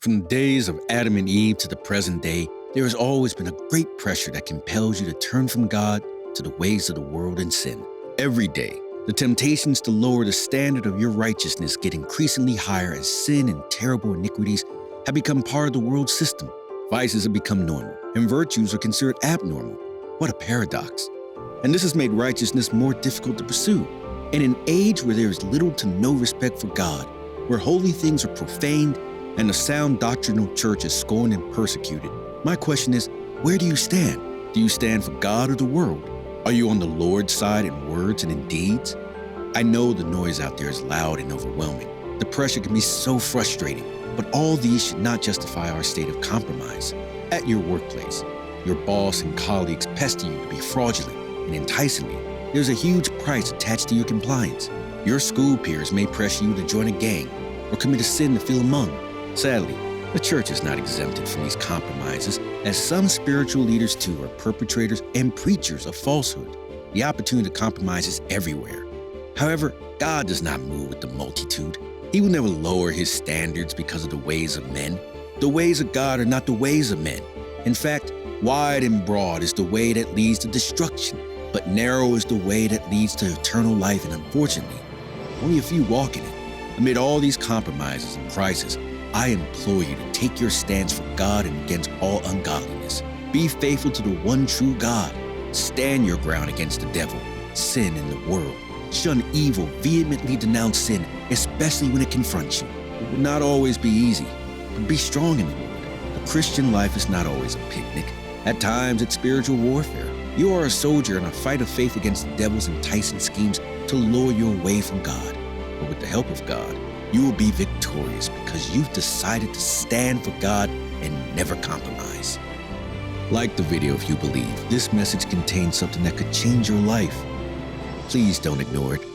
From the days of Adam and Eve to the present day, there has always been a great pressure that compels you to turn from God to the ways of the world and sin. Every day, the temptations to lower the standard of your righteousness get increasingly higher as sin and terrible iniquities have become part of the world system. Vices have become normal, and virtues are considered abnormal. What a paradox. And this has made righteousness more difficult to pursue. In an age where there is little to no respect for God, where holy things are profaned, and the sound doctrinal church is scorned and persecuted, my question is, where do you stand? Do you stand for God or the world? Are you on the Lord's side in words and in deeds? I know the noise out there is loud and overwhelming. The pressure can be so frustrating, but all these should not justify our state of compromise. At your workplace, your boss and colleagues pester you to be fraudulent and enticingly. There's a huge price attached to your compliance. Your school peers may pressure you to join a gang or commit a sin to feel among. Sadly, the church is not exempted from these compromises, as some spiritual leaders too are perpetrators and preachers of falsehood. The opportunity to compromise is everywhere. However, God does not move with the multitude. He will never lower his standards because of the ways of men. The ways of God are not the ways of men. In fact, wide and broad is the way that leads to destruction, but narrow is the way that leads to eternal life, and unfortunately, only a few walk in it. Amid all these compromises and crises, I implore you to take your stance for God and against all ungodliness. Be faithful to the one true God. Stand your ground against the devil, sin in the world. Shun evil, vehemently denounce sin, especially when it confronts you. It will not always be easy, but be strong in the Lord. The Christian life is not always a picnic. At times, it's spiritual warfare. You are a soldier in a fight of faith against the devil's enticing schemes to lure you away from God. But with the help of God, you will be victorious because you've decided to stand for God and never compromise. Like the video if you believe this message contains something that could change your life. Please don't ignore it.